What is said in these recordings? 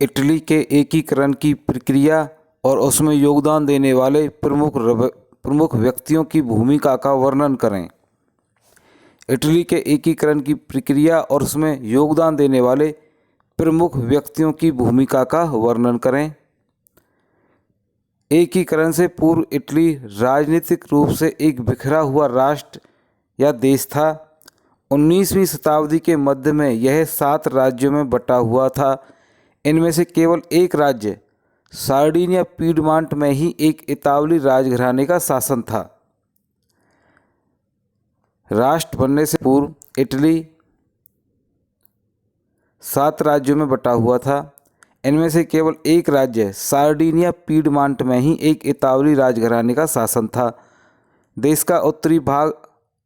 Italy के एकीकरण की प्रक्रिया और उसमें योगदान देने वाले प्रमुख व्यक्तियों की भूमिका का वर्णन करें। इटली के एकीकरण की प्रक्रिया और उसमें योगदान देने वाले प्रमुख व्यक्तियों की भूमिका का वर्णन करें। एकीकरण से पूर्व इटली राजनीतिक रूप से एक बिखरा हुआ राष्ट्र या देश था। 19वीं शताब्दी के मध्य में यह 7 राज्यों में बटा हुआ था। इनमें से केवल एक राज्य सार्डिनिया पीडमांट में ही एक इतालवी राजघराने का शासन था। राष्ट्र बनने से पूर्व इटली 7 राज्यों में बटा हुआ था। इनमें से केवल एक राज्य सार्डिनिया पीडमांट में ही एक इतालवी राजघराने का शासन था। देश का उत्तरी भाग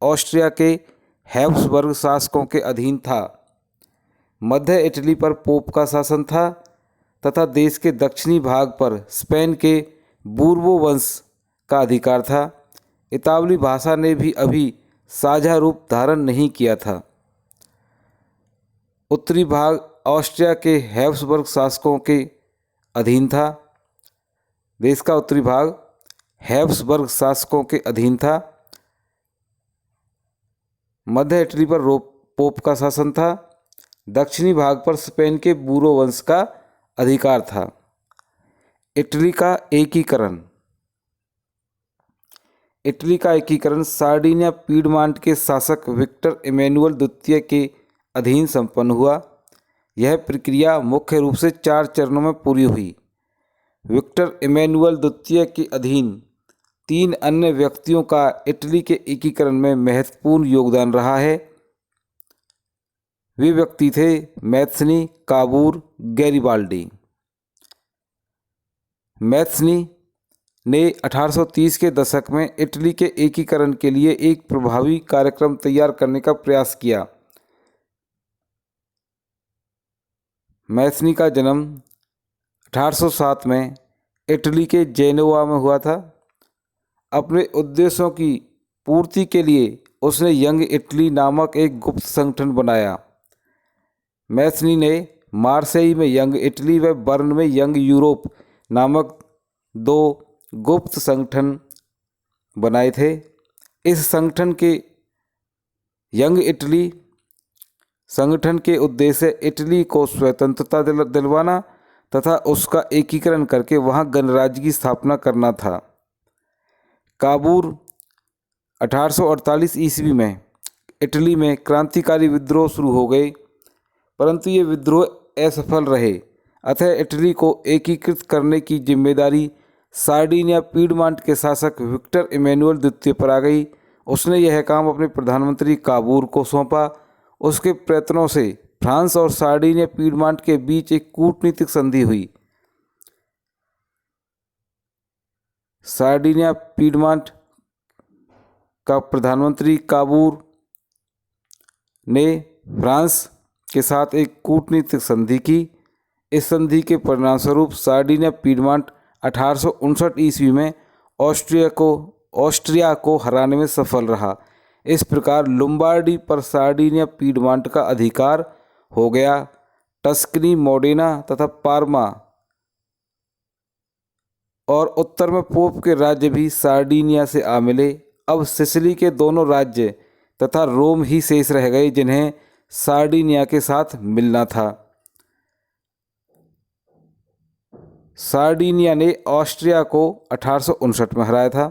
ऑस्ट्रिया के हैब्सबर्ग शासकों के अधीन था। मध्य इटली पर पोप का शासन था तथा देश के दक्षिणी भाग पर स्पेन के बूर्बो वंश का अधिकार था। इतालवी भाषा ने भी अभी साझा रूप धारण नहीं किया था। उत्तरी भाग ऑस्ट्रिया के हैब्सबर्ग शासकों के अधीन था। देश का उत्तरी भाग हैब्सबर्ग शासकों के अधीन था। मध्य इटली पर पोप का शासन था। दक्षिणी भाग पर स्पेन के बूरो वंश का अधिकार था। इटली का एकीकरण। इटली का एकीकरण सार्डिनिया पीडमांट के शासक विक्टर इमैनुअल द्वितीय के अधीन संपन्न हुआ। यह प्रक्रिया मुख्य रूप से 4 चरणों में पूरी हुई। विक्टर इमैनुअल द्वितीय के अधीन 3 अन्य व्यक्तियों का इटली के एकीकरण में महत्वपूर्ण योगदान रहा है। वे व्यक्ति थे मैथ्सनी, काबूर, गैरिबाल्डी। मैथ्सनी ने 1830 के दशक में इटली के एकीकरण के लिए एक प्रभावी कार्यक्रम तैयार करने का प्रयास किया। मैथ्सनी का जन्म 1807 में इटली के जेनोवा में हुआ था। अपने उद्देश्यों की पूर्ति के लिए उसने यंग इटली नामक एक गुप्त संगठन बनाया। मैथ्सनी ने मार्सेई में यंग इटली व बर्न में यंग यूरोप नामक 2 गुप्त संगठन बनाए थे। इस संगठन के यंग इटली संगठन के उद्देश्य इटली को स्वतंत्रता दिलवाना तथा उसका एकीकरण करके वहां गणराज्य की स्थापना करना था। काबूर 1848 ईस्वी में इटली में क्रांतिकारी विद्रोह शुरू हो गए, परंतु ये विद्रोह असफल रहे। अतः इटली को एकीकृत करने की जिम्मेदारी सार्डिनिया पीडमांट के शासक विक्टर इमैनुअल द्वितीय पर आ गई। उसने यह काम अपने प्रधानमंत्री काबूर को सौंपा। उसके प्रयत्नों से फ्रांस और सार्डिनिया पीडमांट के बीच एक कूटनीतिक संधि हुई। सार्डिनिया पीडमांट का प्रधानमंत्री काबूर ने फ्रांस के साथ एक कूटनीतिक संधि की। इस संधि के परिणामस्वरूप सार्डिनिया पीडमांट 1859 ईस्वी में ऑस्ट्रिया को हराने में सफल रहा। इस प्रकार लुम्बार्डी पर सार्डिनिया पीडमांट का अधिकार हो गया। टस्कनी, मोडेना तथा पार्मा और उत्तर में पोप के राज्य भी सार्डिनिया से आ मिले। अब सिसिली के दोनों राज्य तथा रोम ही शेष रह गए जिन्हें सार्डिनिया के साथ मिलना था। सार्डिनिया ने ऑस्ट्रिया को 1859 में हराया था।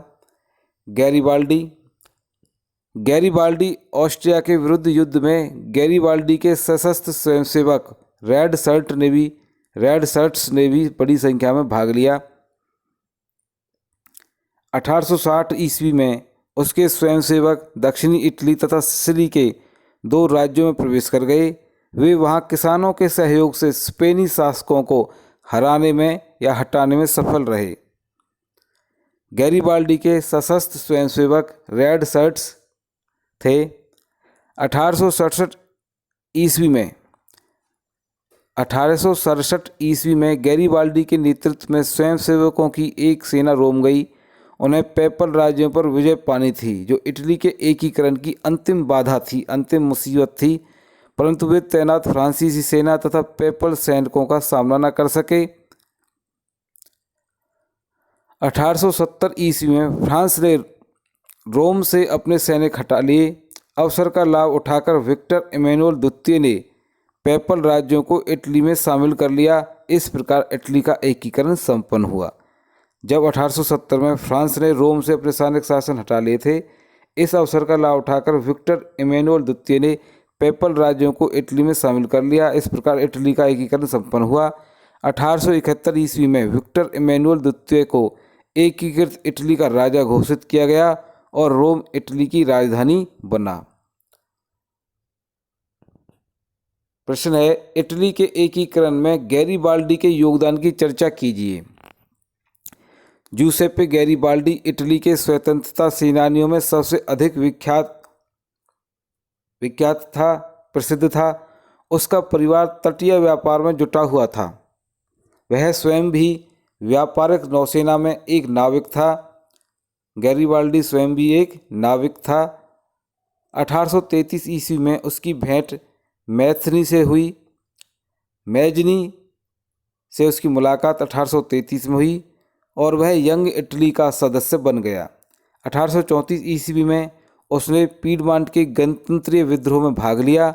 गैरिबाल्डी ऑस्ट्रिया के विरुद्ध युद्ध में गैरिबाल्डी के सशस्त्र स्वयंसेवक रेड शर्ट्स ने भी बड़ी संख्या में भाग लिया। 1860 ईस्वी में उसके स्वयंसेवक दक्षिणी इटली तथा सिसिली के 2 राज्यों में प्रवेश कर गए। वे वहां किसानों के सहयोग से स्पेनी शासकों को हराने में या हटाने में सफल रहे। गैरिबाल्डी के सशस्त्र स्वयंसेवक रेड शर्ट्स थे। 1867 ईस्वी में गैरिबाल्डी के नेतृत्व में स्वयंसेवकों की एक सेना रोम गई। उन्हें पेपल राज्यों पर विजय पानी थी, जो इटली के एकीकरण की अंतिम बाधा थी, अंतिम मुसीबत थी। परंतु वे तैनात फ्रांसीसी सेना तथा पेपल सैनिकों का सामना न कर सके। 1870 ईस्वी में फ्रांस ने रोम से अपने सैनिक हटा लिए। अवसर का लाभ उठाकर विक्टर इमैनुअल द्वितीय ने पेपल राज्यों को इटली में शामिल कर लिया। इस प्रकार इटली का एकीकरण संपन्न हुआ। जब 1870 में फ्रांस ने रोम से अपने सैनिक शासन हटा लिए थे, इस अवसर का लाभ उठाकर विक्टर इमैनुअल द्वितीय ने पेपल राज्यों को इटली में शामिल कर लिया। इस प्रकार इटली का एकीकरण संपन्न हुआ। 1871 ईस्वी में विक्टर इमैनुअल द्वितीय को एकीकृत इटली का राजा घोषित किया गया और रोम इटली की राजधानी बना। प्रश्न है, इटली के एकीकरण में गैरीबाल्डी के योगदान की चर्चा कीजिए। जूसेप्पे गैरीबाल्डी इटली के स्वतंत्रता सेनानियों में सबसे अधिक प्रसिद्ध था। उसका परिवार तटीय व्यापार में जुटा हुआ था। वह स्वयं भी व्यापारिक नौसेना में एक नाविक था। गैरीबाल्डी स्वयं भी एक नाविक था। 1833 ईस्वी में उसकी भेंट मैथनी से हुई। मैजनी से उसकी मुलाकात 1833 में हुई और वह यंग इटली का सदस्य बन गया। 1834 ईस्वी में उसने पीडमांट के गणतंत्रीय विद्रोह में भाग लिया।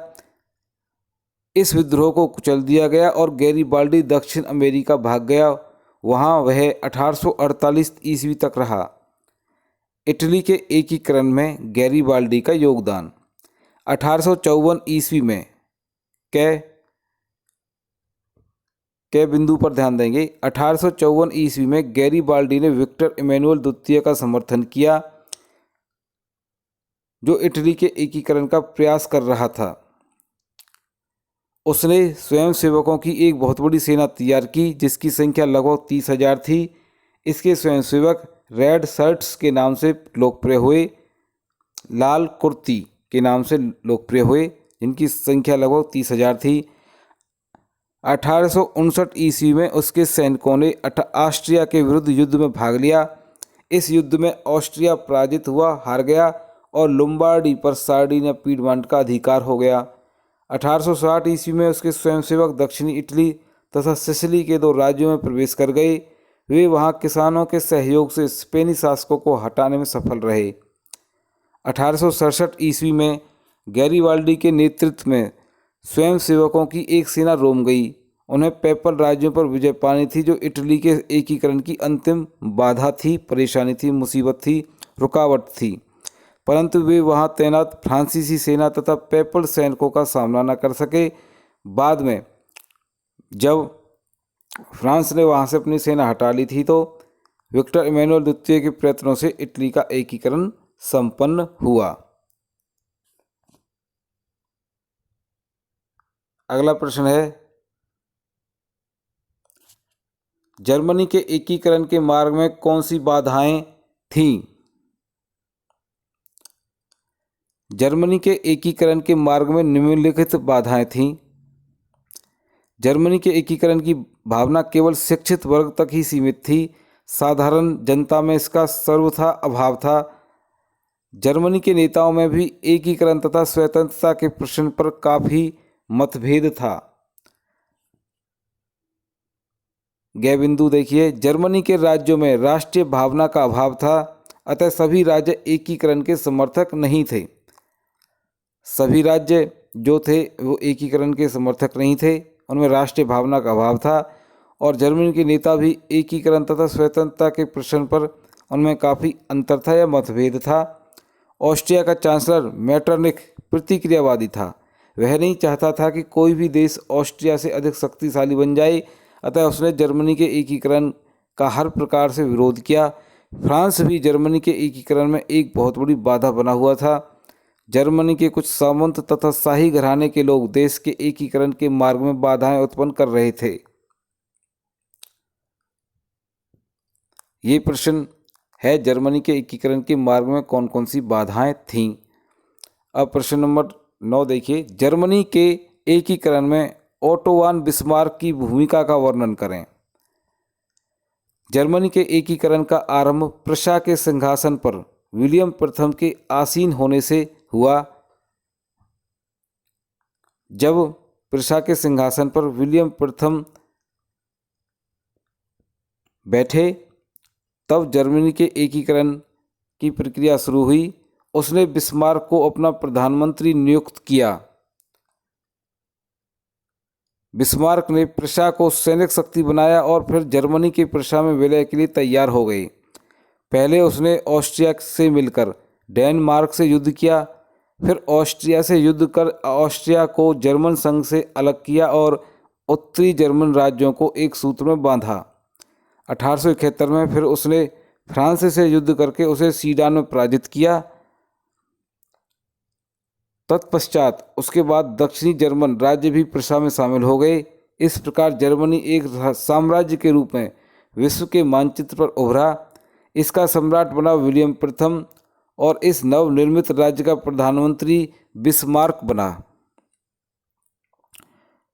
इस विद्रोह को कुचल दिया गया और गैरीबाल्डी दक्षिण अमेरिका भाग गया। वहाँ वह 1848 ईस्वी तक रहा। इटली के एकीकरण में गैरीबाल्डी का योगदान। 1854 ईस्वी में के बिंदु पर ध्यान देंगे। 1854 ईस्वी में गैरीबाल्डी ने विक्टर इमैनुअल द्वितीय का समर्थन किया, जो इटली के एकीकरण का प्रयास कर रहा था। उसने स्वयंसेवकों की एक बहुत बड़ी सेना तैयार की, जिसकी संख्या लगभग 30,000 थी। इसके स्वयंसेवक रेड शर्ट्स के नाम से लोकप्रिय हुए, लाल कुर्ती के नाम से लोकप्रिय हुए, जिनकी संख्या लगभग 30,000 थी। 1859 ईस्वी में उसके सैनिकों ने ऑस्ट्रिया के विरुद्ध युद्ध में भाग लिया। इस युद्ध में ऑस्ट्रिया पराजित हुआ, हार गया और लोम्बार्डी पर सार्डिनिया पीडमांट का अधिकार हो गया। 1860 ईस्वी में उसके स्वयंसेवक दक्षिणी इटली तथा सिसिली के 2 राज्यों में प्रवेश कर गए। वे वहां किसानों के सहयोग से स्पेनी शासकों को हटाने में सफल रहे। 1867 ईस्वी में गैरीबाल्डी के नेतृत्व में स्वयंसेवकों की एक सेना रोम गई। उन्हें पेपल राज्यों पर विजय पानी थी, जो इटली के एकीकरण की अंतिम बाधा थी, परेशानी थी, मुसीबत थी, रुकावट थी। परंतु वे वहां तैनात फ्रांसीसी सेना तथा पेपल सैनिकों का सामना न कर सके। बाद में जब फ्रांस ने वहां से अपनी सेना हटा ली थी, तो विक्टर इमैनुअल द्वितीय के प्रयत्नों से इटली का एकीकरण संपन्न हुआ। अगला प्रश्न है, जर्मनी के एकीकरण के मार्ग में कौन सी बाधाएं थीं? जर्मनी के एकीकरण के मार्ग में निम्नलिखित बाधाएं थीं। जर्मनी के एकीकरण की भावना केवल शिक्षित वर्ग तक ही सीमित थी। साधारण जनता में इसका सर्वथा अभाव था। जर्मनी के नेताओं में भी एकीकरण तथा स्वतंत्रता के प्रश्न पर काफ़ी मतभेद था। गै बिंदु देखिए, जर्मनी के राज्यों में राष्ट्रीय भावना का अभाव था, अतः सभी राज्य एकीकरण के समर्थक नहीं थे। सभी राज्य जो थे वो एकीकरण के समर्थक नहीं थे, उनमें राष्ट्रीय भावना का अभाव था और जर्मनी के नेता भी एकीकरण तथा स्वतंत्रता के प्रश्न पर उनमें काफ़ी अंतर था या मतभेद था। ऑस्ट्रिया का चांसलर मेटरनिख प्रतिक्रियावादी था। वह नहीं चाहता था कि कोई भी देश ऑस्ट्रिया से अधिक शक्तिशाली बन जाए, अतः उसने जर्मनी के एकीकरण का हर प्रकार से विरोध किया। फ्रांस भी जर्मनी के एकीकरण में एक बहुत बड़ी बाधा बना हुआ था। जर्मनी के कुछ सामंत तथा शाही घराने के लोग देश के एकीकरण के मार्ग में बाधाएं उत्पन्न कर रहे थे। ये प्रश्न है, जर्मनी के एकीकरण के मार्ग में कौन कौन सी बाधाएं थीं। अब प्रश्न नंबर 9 देखिए, जर्मनी के एकीकरण में ओटो वान बिस्मार्क की भूमिका का वर्णन करें। जर्मनी के एकीकरण का आरंभ प्रशा के सिंहासन पर विलियम प्रथम के आसीन होने से हुआ। जब प्रिशा के सिंहासन पर विलियम प्रथम बैठे तब जर्मनी के एकीकरण की प्रक्रिया शुरू हुई। उसने बिस्मार्क को अपना प्रधानमंत्री नियुक्त किया। बिस्मार्क ने प्रिशा को सैनिक शक्ति बनाया और फिर जर्मनी के प्रिशा में विलय के लिए तैयार हो गए। पहले उसने ऑस्ट्रिया से मिलकर डेनमार्क से युद्ध किया, फिर ऑस्ट्रिया से युद्ध कर ऑस्ट्रिया को जर्मन संघ से अलग किया और उत्तरी जर्मन राज्यों को एक सूत्र में बांधा। 1871 में फिर उसने फ्रांस से युद्ध करके उसे सीडान में पराजित किया। तत्पश्चात उसके बाद दक्षिणी जर्मन राज्य भी प्रिशा में शामिल हो गए। इस प्रकार जर्मनी एक साम्राज्य के रूप में विश्व के मानचित्र पर उभरा। इसका सम्राट बना विलियम प्रथम और इस नवनिर्मित राज्य का प्रधानमंत्री बिस्मार्क बना।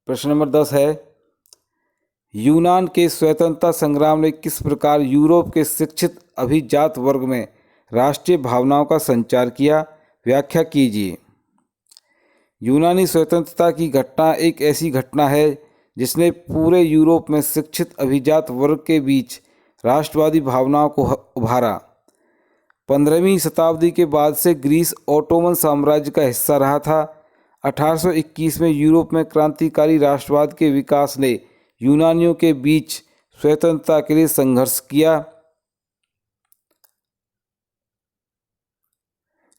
प्रश्न नंबर 10 है, यूनान के स्वतंत्रता संग्राम ने किस प्रकार यूरोप के शिक्षित अभिजात वर्ग में राष्ट्रीय भावनाओं का संचार किया? व्याख्या कीजिए। यूनानी स्वतंत्रता की घटना एक ऐसी घटना है जिसने पूरे यूरोप में शिक्षित अभिजात वर्ग के बीच राष्ट्रवादी भावनाओं को उभारा। 15वीं शताब्दी के बाद से ग्रीस ओटोमन साम्राज्य का हिस्सा रहा था। 1821 में यूरोप में क्रांतिकारी राष्ट्रवाद के विकास ने यूनानियों के बीच स्वतंत्रता के लिए संघर्ष किया।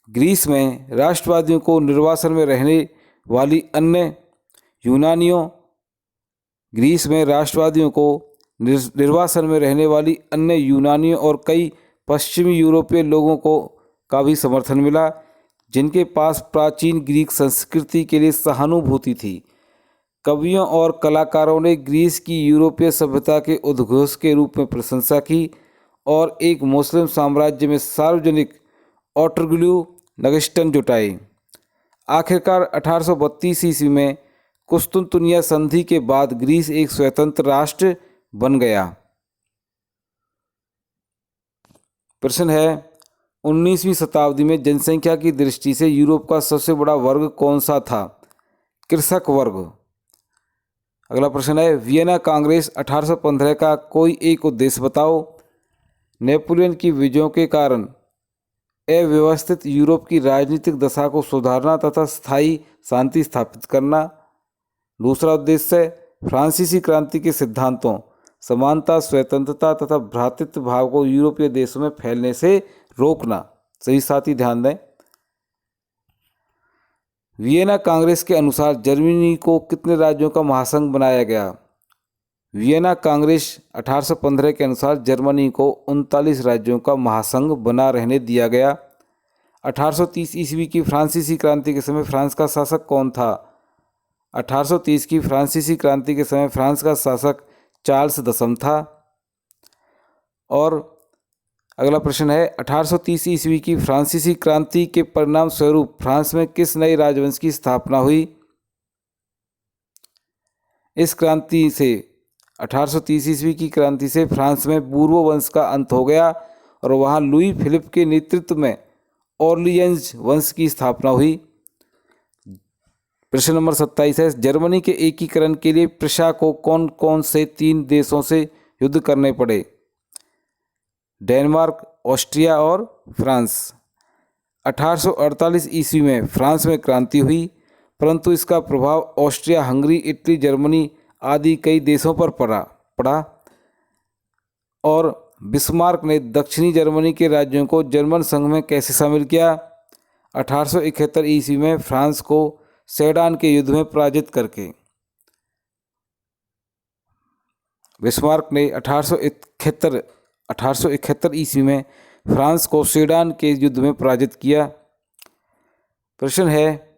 ग्रीस में राष्ट्रवादियों को निर्वासन में रहने वाली अन्य यूनानियों और कई पश्चिमी यूरोपीय लोगों का भी समर्थन मिला, जिनके पास प्राचीन ग्रीक संस्कृति के लिए सहानुभूति थी। कवियों और कलाकारों ने ग्रीस की यूरोपीय सभ्यता के उद्घोष के रूप में प्रशंसा की और एक मुस्लिम साम्राज्य में सार्वजनिक ऑटरग्लू नगिस्टन जुटाए। आखिरकार 1832 ईस्वी में कुस्तुनतुनिया संधि के बाद ग्रीस एक स्वतंत्र राष्ट्र बन गया। प्रश्न है, 19वीं शताब्दी में जनसंख्या की दृष्टि से यूरोप का सबसे बड़ा वर्ग कौन सा था? कृषक वर्ग। अगला प्रश्न है, वियना कांग्रेस 1815 का कोई एक उद्देश्य बताओ। नेपोलियन की विजयों के कारण अव्यवस्थित यूरोप की राजनीतिक दशा को सुधारना तथा स्थायी शांति स्थापित करना। दूसरा उद्देश्य है फ्रांसीसी क्रांति के सिद्धांतों समानता, स्वतंत्रता तथा भ्रातृत्व भाव को यूरोपीय देशों में फैलने से रोकना। सही साथी ध्यान दें। वियना कांग्रेस के अनुसार जर्मनी को कितने राज्यों का महासंघ बनाया गया? वियना कांग्रेस 1815 के अनुसार जर्मनी को 39 राज्यों का महासंघ बना रहने दिया गया। 1830 ईस्वी की फ्रांसीसी क्रांति के समय फ्रांस का शासक कौन था? 1830 की फ्रांसीसी क्रांति के समय फ्रांस का शासक चार्ल्स दशम था। और अगला प्रश्न है, 1830 ईस्वी की फ्रांसीसी क्रांति के परिणाम स्वरूप फ्रांस में किस नए राजवंश की स्थापना हुई? इस क्रांति से 1830 ईस्वी की क्रांति से फ्रांस में बूर्बो वंश का अंत हो गया और वहां लुई फिलिप के नेतृत्व में ऑर्लियंस वंश की स्थापना हुई। प्रश्न नंबर 27 है, जर्मनी के एकीकरण के लिए प्रिशा को कौन कौन से 3 देशों से युद्ध करने पड़े? डेनमार्क, ऑस्ट्रिया और फ्रांस। 1848 ईस्वी में फ्रांस में क्रांति हुई, परंतु इसका प्रभाव ऑस्ट्रिया, हंगरी, इटली, जर्मनी आदि कई देशों पर पड़ा और बिस्मार्क ने दक्षिणी जर्मनी के राज्यों को जर्मन संघ में कैसे शामिल किया? 1871 ईस्वी में फ्रांस को सेडान के युद्ध में पराजित करके। बिस्मार्क ने 1871 ईस्वी में फ्रांस को सेडान के युद्ध में पराजित किया। प्रश्न है,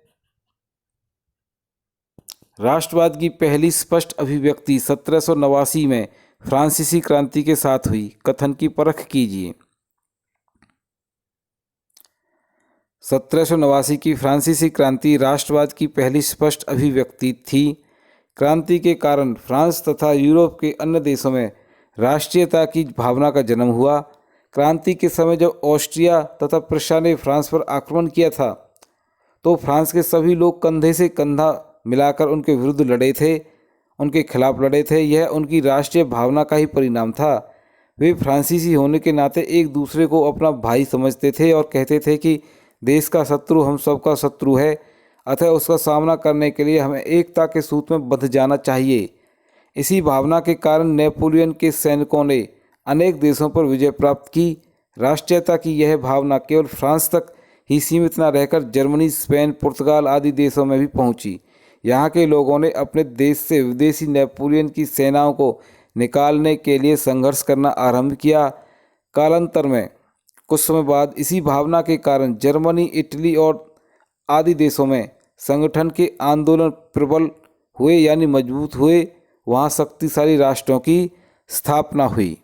राष्ट्रवाद की पहली स्पष्ट अभिव्यक्ति 1789 में फ्रांसीसी क्रांति के साथ हुई। कथन की परख कीजिए। 1789 की फ्रांसीसी क्रांति राष्ट्रवाद की पहली स्पष्ट अभिव्यक्ति थी। क्रांति के कारण फ्रांस तथा यूरोप के अन्य देशों में राष्ट्रीयता की भावना का जन्म हुआ। क्रांति के समय जब ऑस्ट्रिया तथा प्रुशिया ने फ्रांस पर आक्रमण किया था तो फ्रांस के सभी लोग कंधे से कंधा मिलाकर उनके विरुद्ध लड़े थे, उनके खिलाफ लड़े थे। यह उनकी राष्ट्रीय भावना का ही परिणाम था। वे फ्रांसीसी होने के नाते एक दूसरे को अपना भाई समझते थे और कहते थे कि देश का शत्रु हम सबका शत्रु है, अतः उसका सामना करने के लिए हमें एकता के सूत्र में बंध जाना चाहिए। इसी भावना के कारण नेपोलियन के सैनिकों ने अनेक देशों पर विजय प्राप्त की। राष्ट्रीयता की यह भावना केवल फ्रांस तक ही सीमित न रहकर जर्मनी, स्पेन, पुर्तगाल आदि देशों में भी पहुंची। यहाँ के लोगों ने अपने देश से विदेशी नेपोलियन की सेनाओं को निकालने के लिए संघर्ष करना आरंभ किया। कालांतर में कुछ समय बाद इसी भावना के कारण जर्मनी, इटली और आदि देशों में संगठन के आंदोलन प्रबल हुए यानी मजबूत हुए। वहाँ शक्तिशाली राष्ट्रों की स्थापना हुई।